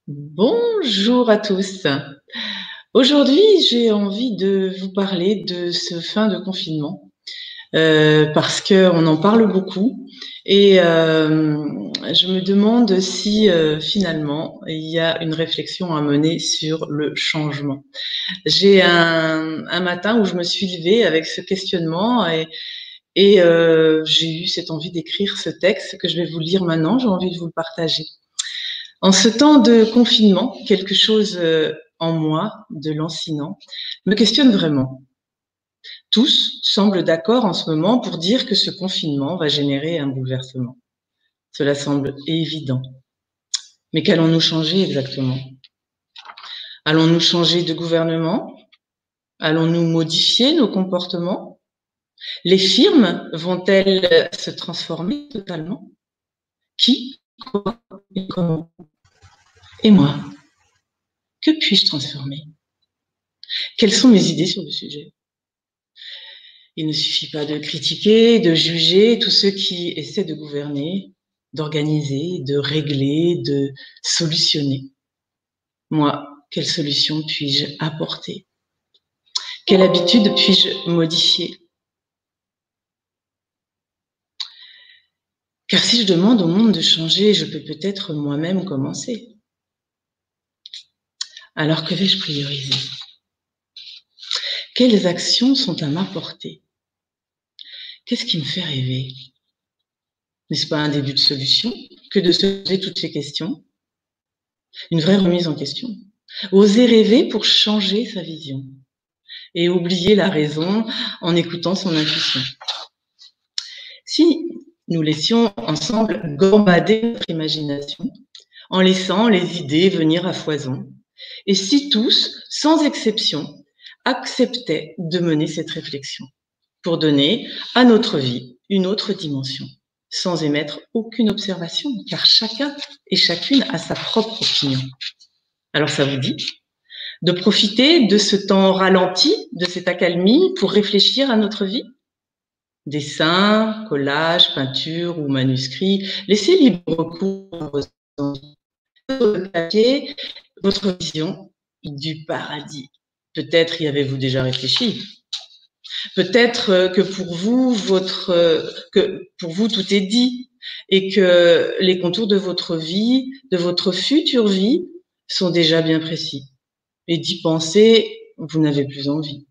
Bonjour à tous. Aujourd'hui, j'ai envie de vous parler de ce fin de confinement parce qu'on en parle beaucoup et je me demande si finalement il y a une réflexion à mener sur le changement. J'ai un matin où je me suis levée avec ce questionnement et j'ai eu cette envie d'écrire ce texte que je vais vous lire maintenant. J'ai envie de vous le partager. En ce temps de confinement, quelque chose en moi, de lancinant, me questionne vraiment. Tous semblent d'accord en ce moment pour dire que ce confinement va générer un bouleversement. Cela semble évident. Mais qu'allons-nous changer exactement? Allons-nous changer de gouvernement? Allons-nous modifier nos comportements? Les firmes vont-elles se transformer totalement? Qui, quoi et comment? Et moi, que puis-je transformer? Quelles sont mes idées sur le sujet? Il ne suffit pas de critiquer, de juger tous ceux qui essaient de gouverner, d'organiser, de régler, de solutionner. Moi, quelle solution puis-je apporter? Quelle habitude puis-je modifier? Car si je demande au monde de changer, je peux peut-être moi-même commencer. Alors que vais-je prioriser? Quelles actions sont à ma portée? Qu'est-ce qui me fait rêver? N'est-ce pas un début de solution que de se poser toutes ces questions? Une vraie remise en question. Oser rêver pour changer sa vision et oublier la raison en écoutant son intuition. Si nous laissions ensemble gambader notre imagination, en laissant les idées venir à foison, et si tous, sans exception, acceptaient de mener cette réflexion pour donner à notre vie une autre dimension, sans émettre aucune observation, car chacun et chacune a sa propre opinion. Alors ça vous dit de profiter de ce temps ralenti, de cette accalmie pour réfléchir à notre vie? Dessins, collages, peintures ou manuscrits, laissez libre cours à vos envies. Sur le papier, votre vision du paradis. Peut-être y avez-vous déjà réfléchi. Peut-être que pour vous, tout est dit et que les contours de votre vie, de votre future vie, sont déjà bien précis. Et d'y penser, vous n'avez plus envie.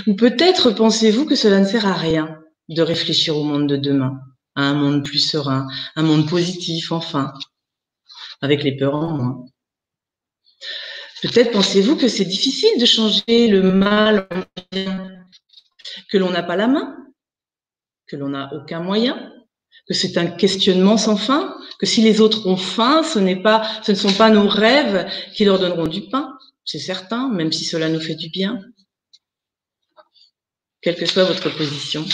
Ou peut-être pensez-vous que cela ne sert à rien de réfléchir au monde de demain, à un monde plus serein, un monde positif enfin, avec les peurs en moins. Peut-être pensez-vous que c'est difficile de changer le mal en bien, que l'on n'a pas la main, que l'on n'a aucun moyen, que c'est un questionnement sans fin, que si les autres ont faim, ce ne sont pas nos rêves qui leur donneront du pain, c'est certain, même si cela nous fait du bien. Quelle que soit votre position.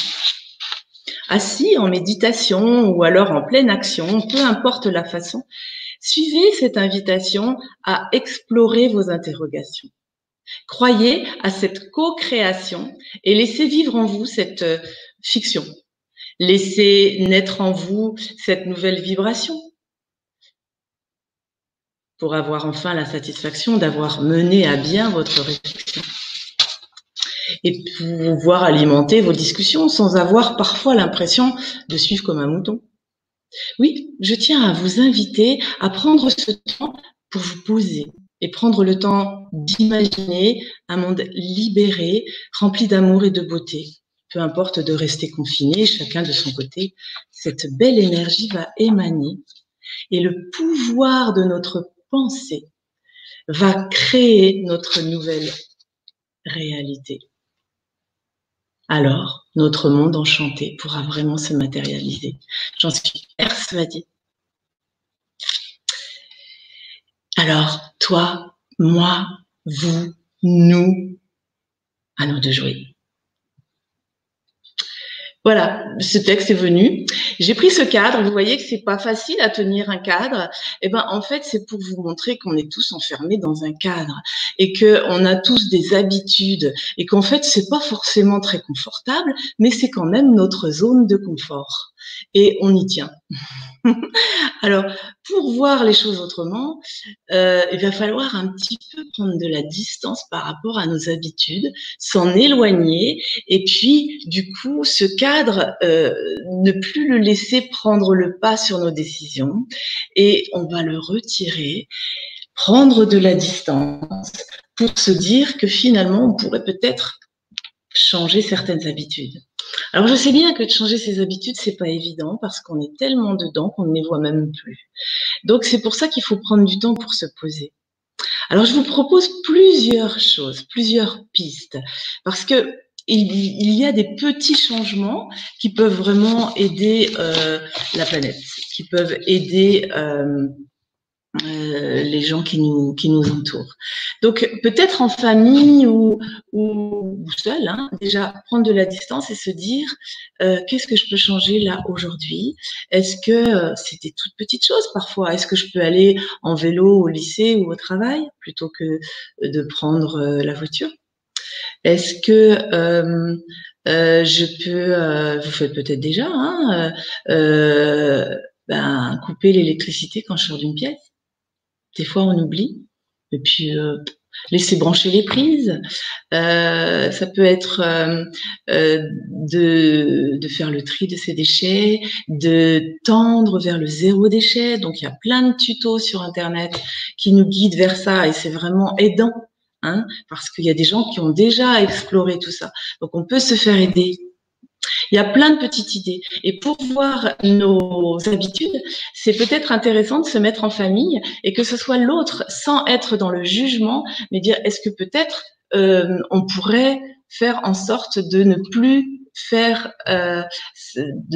Assis en méditation ou alors en pleine action, peu importe la façon, suivez cette invitation à explorer vos interrogations. Croyez à cette co-création et laissez vivre en vous cette fiction. Laissez naître en vous cette nouvelle vibration pour avoir enfin la satisfaction d'avoir mené à bien votre réflexion et pouvoir alimenter vos discussions sans avoir parfois l'impression de suivre comme un mouton. Oui, je tiens à vous inviter à prendre ce temps pour vous poser et prendre le temps d'imaginer un monde libéré, rempli d'amour et de beauté. Peu importe de rester confiné, chacun de son côté, cette belle énergie va émaner et le pouvoir de notre pensée va créer notre nouvelle réalité. Alors, notre monde enchanté pourra vraiment se matérialiser. J'en suis persuadée. Alors, toi, moi, vous, nous, à nous de jouer. Voilà, ce texte est venu. J'ai pris ce cadre. Vous voyez que c'est pas facile à tenir un cadre. Eh ben, en fait, c'est pour vous montrer qu'on est tous enfermés dans un cadre et qu'on a tous des habitudes et qu'en fait, c'est pas forcément très confortable, mais c'est quand même notre zone de confort. et on y tient. Alors, pour voir les choses autrement, il va falloir un petit peu prendre de la distance par rapport à nos habitudes, s'en éloigner et puis, du coup, ce cadre, ne plus le laisser prendre le pas sur nos décisions et on va le retirer, prendre de la distance pour se dire que finalement, on pourrait peut-être changer certaines habitudes. Alors, je sais bien que de changer ses habitudes, c'est pas évident parce qu'on est tellement dedans qu'on ne les voit même plus. Donc, c'est pour ça qu'il faut prendre du temps pour se poser. Alors, je vous propose plusieurs choses, plusieurs pistes, parce que il y a des petits changements qui peuvent vraiment aider la planète, qui peuvent aider les gens qui nous entourent. Donc peut-être en famille ou seul, hein, déjà prendre de la distance et se dire qu'est-ce que je peux changer là aujourd'hui. Est-ce que c'est des toutes petites choses parfois? Est-ce que je peux aller en vélo au lycée ou au travail plutôt que de prendre la voiture? Est-ce que je peux, vous faites peut-être déjà, hein, couper l'électricité quand je sors d'une pièce? Des fois, on oublie. Et puis, laisser brancher les prises. Ça peut être de faire le tri de ses déchets, de tendre vers le zéro déchet. Donc, il y a plein de tutos sur Internet qui nous guident vers ça et c'est vraiment aidant, hein, parce qu'il y a des gens qui ont déjà exploré tout ça. Donc, on peut se faire aider. Il y a plein de petites idées. Et pour voir nos habitudes, c'est peut-être intéressant de se mettre en famille et que ce soit l'autre sans être dans le jugement, mais dire est-ce que peut-être on pourrait faire en sorte de ne plus faire, de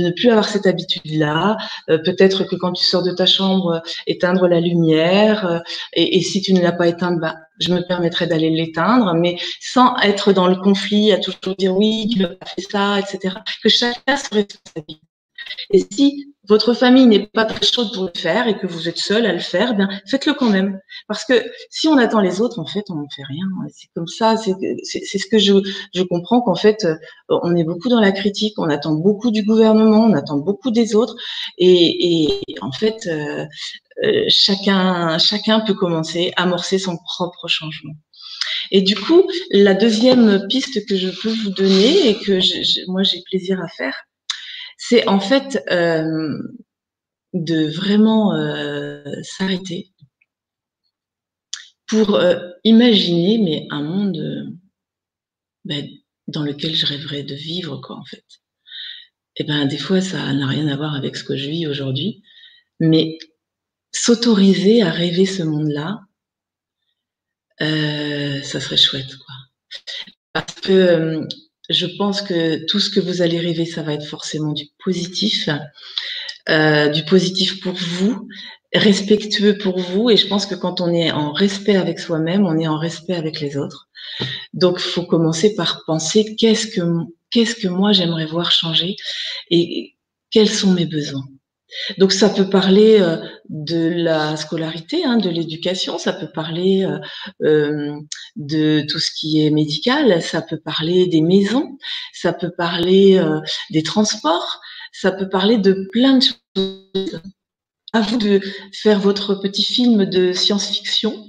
ne plus avoir cette habitude-là. Peut-être que quand tu sors de ta chambre, éteindre la lumière. Et si tu ne l'as pas éteinte, bah, je me permettrai d'aller l'éteindre, mais sans être dans le conflit, à toujours dire oui, tu n'as pas fait ça, etc. Que chacun se responsabilise. Et si votre famille n'est pas très chaude pour le faire et que vous êtes seul à le faire, bien faites-le quand même. Parce que si on attend les autres, en fait, on ne fait rien. C'est comme ça. C'est ce que je comprends qu'en fait, on est beaucoup dans la critique. On attend beaucoup du gouvernement, on attend beaucoup des autres. Et en fait, chacun peut commencer, amorcer son propre changement. Et du coup, la deuxième piste que je peux vous donner et que moi j'ai plaisir à faire, c'est en fait de vraiment s'arrêter pour imaginer mais un monde dans lequel je rêverais de vivre, quoi, en fait. Et ben des fois ça n'a rien à voir avec ce que je vis aujourd'hui, mais s'autoriser à rêver ce monde-là, ça serait chouette, quoi. Parce que je pense que tout ce que vous allez rêver, ça va être forcément du positif pour vous, respectueux pour vous. Et je pense que quand on est en respect avec soi-même, on est en respect avec les autres. Donc, il faut commencer par penser qu'est-ce que moi j'aimerais voir changer et quels sont mes besoins. Donc, ça peut parler de la scolarité, hein, de l'éducation, ça peut parler de tout ce qui est médical, ça peut parler des maisons, ça peut parler des transports, ça peut parler de plein de choses. À vous de faire votre petit film de science-fiction.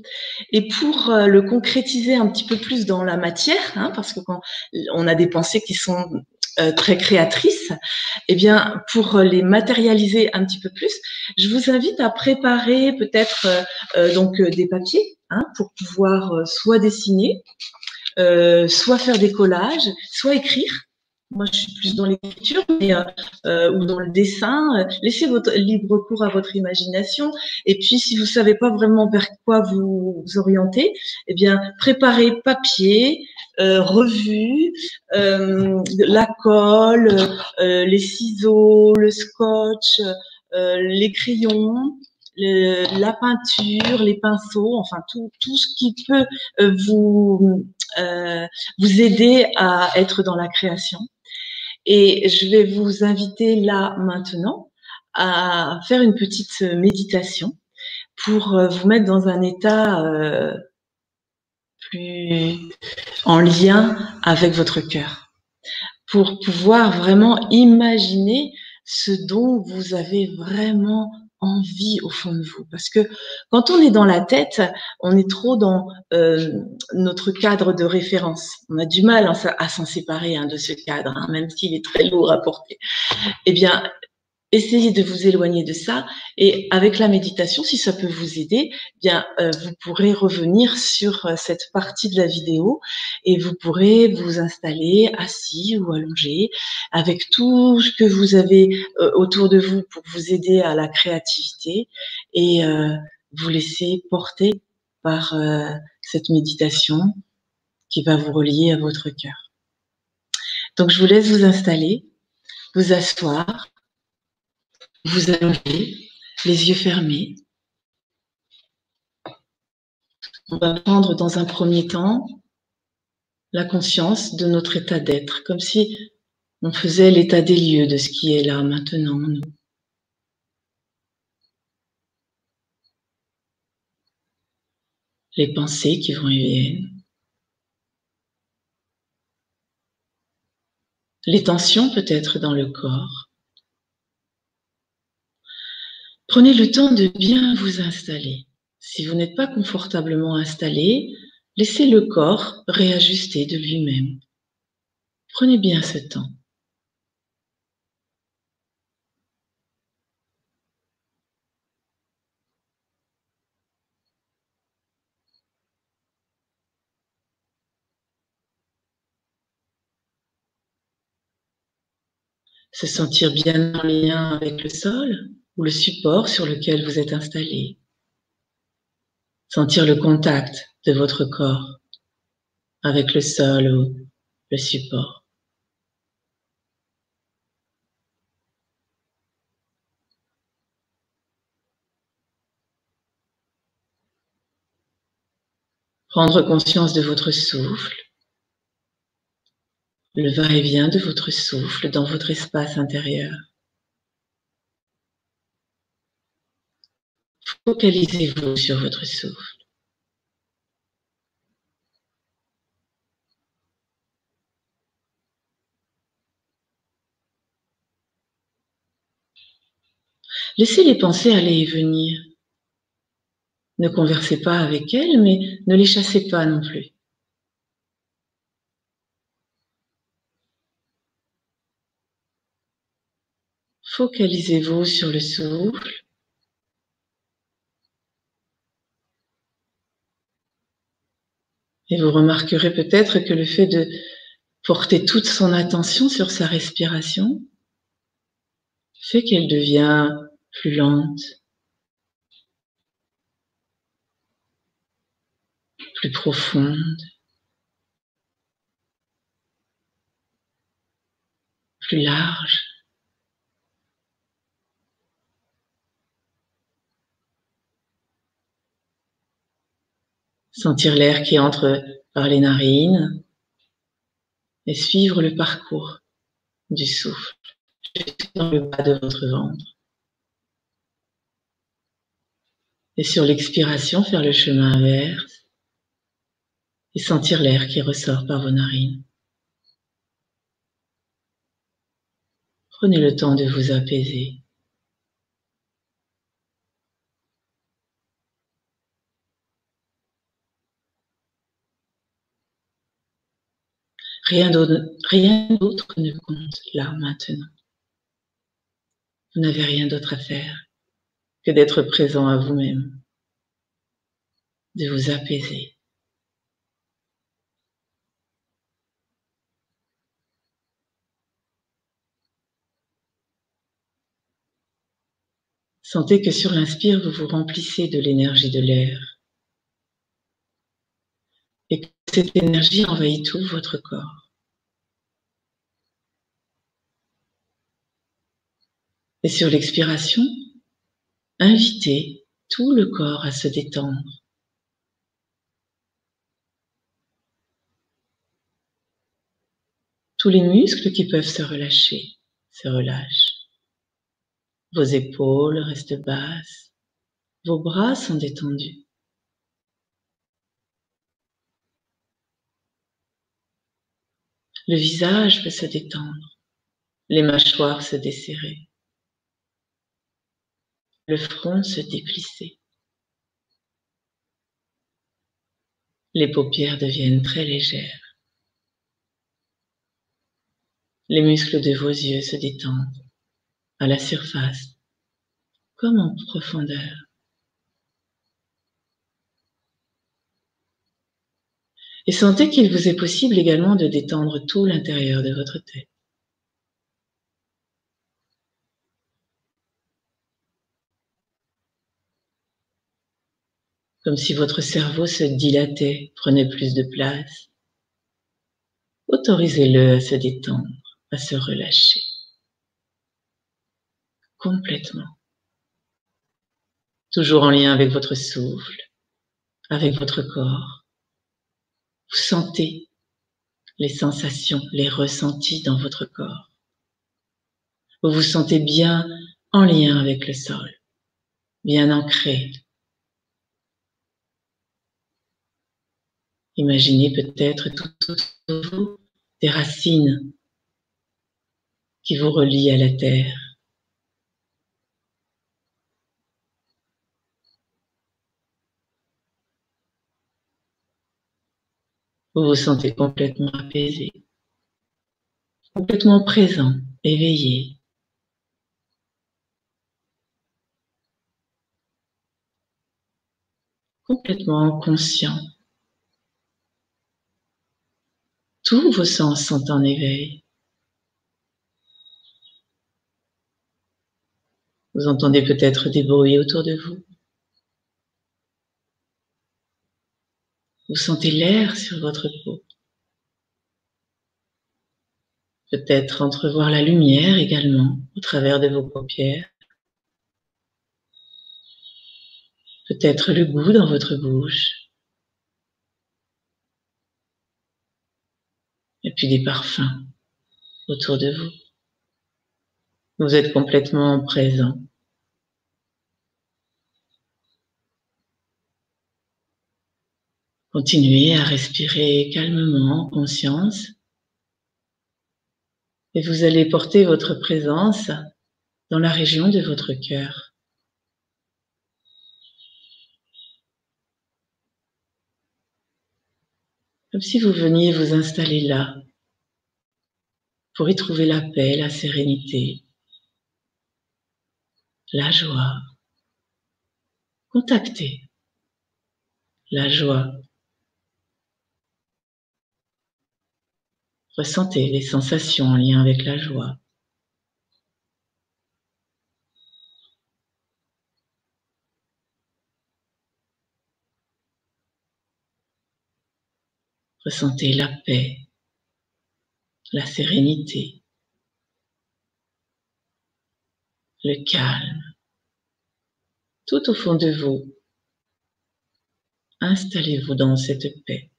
Et pour le concrétiser un petit peu plus dans la matière, hein, parce que quand on a des pensées qui sont très créatrices, eh bien, pour les matérialiser un petit peu plus, je vous invite à préparer peut-être donc des papiers, hein, pour pouvoir soit dessiner, soit faire des collages, soit écrire. Moi, je suis plus dans l'écriture, mais ou dans le dessin. Laissez votre libre cours à votre imagination. Et puis, si vous savez pas vraiment vers quoi vous orientez, eh bien, préparez papier, revue, la colle, les ciseaux, le scotch, les crayons, la peinture, les pinceaux, enfin tout ce qui peut vous aider à être dans la création. Et je vais vous inviter là maintenant à faire une petite méditation pour vous mettre dans un état plus en lien avec votre cœur, pour pouvoir vraiment imaginer ce dont vous avez vraiment envie au fond de vous. Parce que quand on est dans la tête, on est trop dans notre cadre de référence. On a du mal à s'en séparer de ce cadre, même s'il est très lourd à porter. Eh bien, essayez de vous éloigner de ça et avec la méditation, si ça peut vous aider, bien vous pourrez revenir sur cette partie de la vidéo et vous pourrez vous installer assis ou allongé avec tout ce que vous avez autour de vous pour vous aider à la créativité et vous laisser porter par cette méditation qui va vous relier à votre cœur. Donc je vous laisse vous installer, vous asseoir, vous allonger, les yeux fermés. On va prendre dans un premier temps la conscience de notre état d'être, comme si on faisait l'état des lieux de ce qui est là maintenant en nous. Les pensées qui vont et viennent. Les tensions peut-être dans le corps. Prenez le temps de bien vous installer. Si vous n'êtes pas confortablement installé, laissez le corps réajuster de lui-même. Prenez bien ce temps. Se sentir bien en lien avec le sol ou le support sur lequel vous êtes installé. Sentir le contact de votre corps avec le sol ou le support. Prendre conscience de votre souffle, le va-et-vient de votre souffle dans votre espace intérieur. Focalisez-vous sur votre souffle. Laissez les pensées aller et venir. Ne conversez pas avec elles, mais ne les chassez pas non plus. Focalisez-vous sur le souffle. Et vous remarquerez peut-être que le fait de porter toute son attention sur sa respiration fait qu'elle devient plus lente, plus profonde, plus large. Sentir l'air qui entre par les narines et suivre le parcours du souffle jusque dans le bas de votre ventre. Et sur l'expiration, faire le chemin inverse et sentir l'air qui ressort par vos narines. Prenez le temps de vous apaiser. Rien d'autre ne compte là maintenant. Vous n'avez rien d'autre à faire que d'être présent à vous-même, de vous apaiser. Sentez que sur l'inspire, vous vous remplissez de l'énergie de l'air et que cette énergie envahit tout votre corps. Et sur l'expiration, invitez tout le corps à se détendre. Tous les muscles qui peuvent se relâcher se relâchent. Vos épaules restent basses, vos bras sont détendus. Le visage peut se détendre, les mâchoires se desserrer. le front se déplisser. Les paupières deviennent très légères. Les muscles de vos yeux se détendent à la surface, comme en profondeur. Et sentez qu'il vous est possible également de détendre tout l'intérieur de votre tête. Comme si votre cerveau se dilatait, prenait plus de place. Autorisez-le à se détendre, à se relâcher. Complètement. Toujours en lien avec votre souffle, avec votre corps. Vous sentez les sensations, les ressentis dans votre corps. Vous vous sentez bien en lien avec le sol, bien ancré. Imaginez peut-être tout autour de vous des racines qui vous relient à la terre. Vous vous sentez complètement apaisé, complètement présent, éveillé. Complètement conscient. Tous vos sens sont en éveil. Vous entendez peut-être des bruits autour de vous. Vous sentez l'air sur votre peau. Peut-être entrevoir la lumière également au travers de vos paupières. Peut-être le goût dans votre bouche. Et puis des parfums autour de vous. Vous êtes complètement présent. Continuez à respirer calmement, en conscience. Et vous allez porter votre présence dans la région de votre cœur. Comme si vous veniez vous installer là, pour y trouver la paix, la sérénité, la joie. Contactez la joie. Ressentez les sensations en lien avec la joie. Ressentez la paix, la sérénité, le calme. Tout au fond de vous, installez-vous dans cette paix.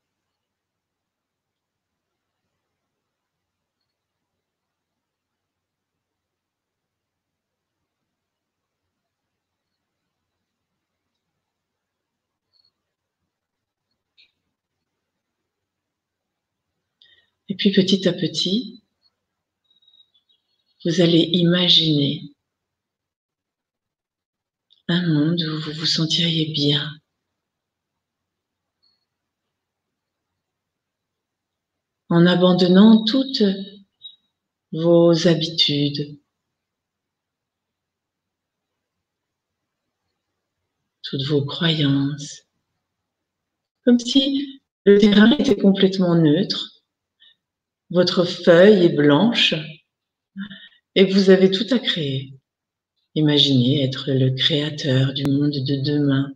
Et puis petit à petit, vous allez imaginer un monde où vous vous sentiriez bien, en abandonnant toutes vos habitudes, toutes vos croyances, comme si le terrain était complètement neutre, votre feuille est blanche et vous avez tout à créer. Imaginez être le créateur du monde de demain.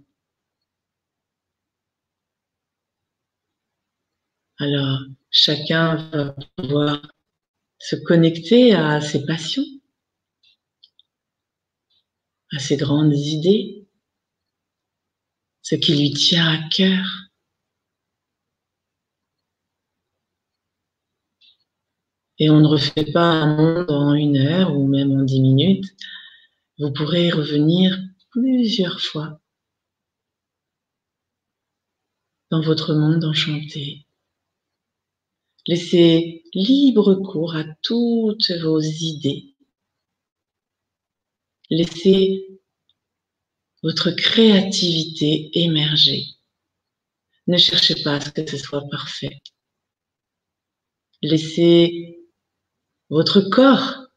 Alors, chacun va pouvoir se connecter à ses passions, à ses grandes idées, ce qui lui tient à cœur. Et on ne refait pas un monde en 1 heure ou même en 10 minutes. Vous pourrez y revenir plusieurs fois dans votre monde enchanté. Laissez libre cours à toutes vos idées. Laissez votre créativité émerger. Ne cherchez pas à ce que ce soit parfait. Laissez votre corps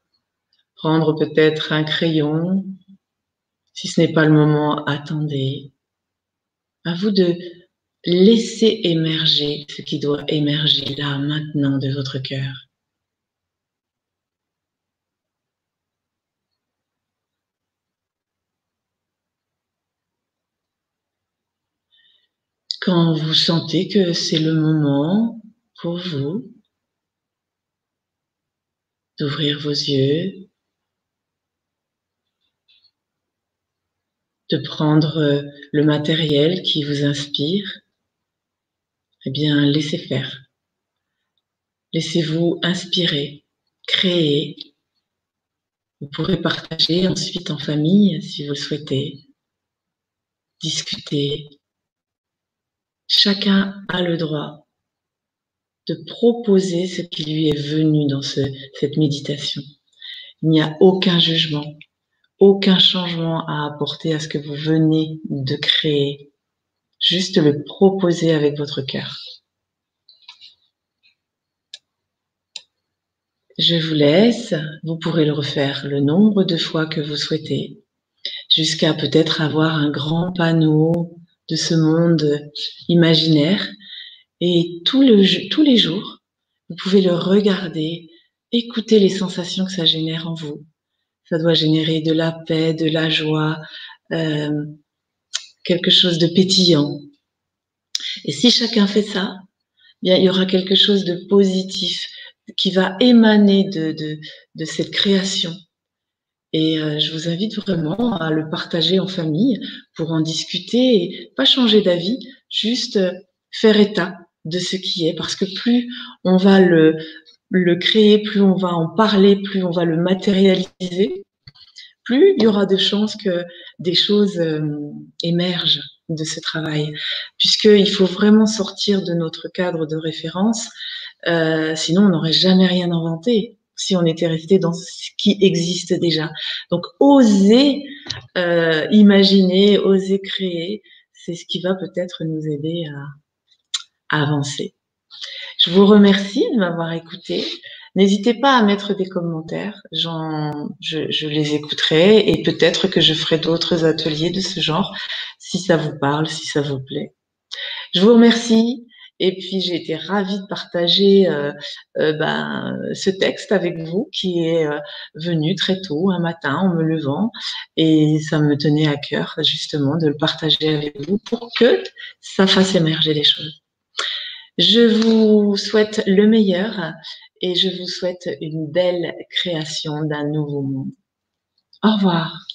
prendre peut-être un crayon. Si ce n'est pas le moment, attendez. À vous de laisser émerger ce qui doit émerger là, maintenant, de votre cœur. Quand vous sentez que c'est le moment pour vous d'ouvrir vos yeux, de prendre le matériel qui vous inspire, eh bien, laissez faire. Laissez-vous inspirer, créer. Vous pourrez partager ensuite en famille si vous le souhaitez, discuter. Chacun a le droit de proposer ce qui lui est venu dans cette méditation. Il n'y a aucun jugement, aucun changement à apporter à ce que vous venez de créer. Juste le proposer avec votre cœur. Je vous laisse. Vous pourrez le refaire le nombre de fois que vous souhaitez, jusqu'à peut-être avoir un grand panneau de ce monde imaginaire. Et tous les jours, vous pouvez le regarder, écouter les sensations que ça génère en vous. Ça doit générer de la paix, de la joie, quelque chose de pétillant. Et si chacun fait ça, bien, il y aura quelque chose de positif qui va émaner de cette création. Et je vous invite vraiment à le partager en famille pour en discuter et pas changer d'avis, juste faire état de ce qui est, parce que plus on va le créer, plus on va en parler, plus on va le matérialiser, plus il y aura de chances que des choses émergent de ce travail, puisqu'il faut vraiment sortir de notre cadre de référence, sinon on n'aurait jamais rien inventé si on était resté dans ce qui existe déjà. Donc oser imaginer, oser créer, c'est ce qui va peut-être nous aider à avancer. Je vous remercie de m'avoir écouté. N'hésitez pas à mettre des commentaires, je les écouterai et peut-être que je ferai d'autres ateliers de ce genre, si ça vous parle, si ça vous plaît. Je vous remercie et puis j'ai été ravie de partager ce texte avec vous qui est venu très tôt un matin en me levant et ça me tenait à cœur justement de le partager avec vous pour que ça fasse émerger les choses. Je vous souhaite le meilleur et je vous souhaite une belle création d'un nouveau monde. Au revoir.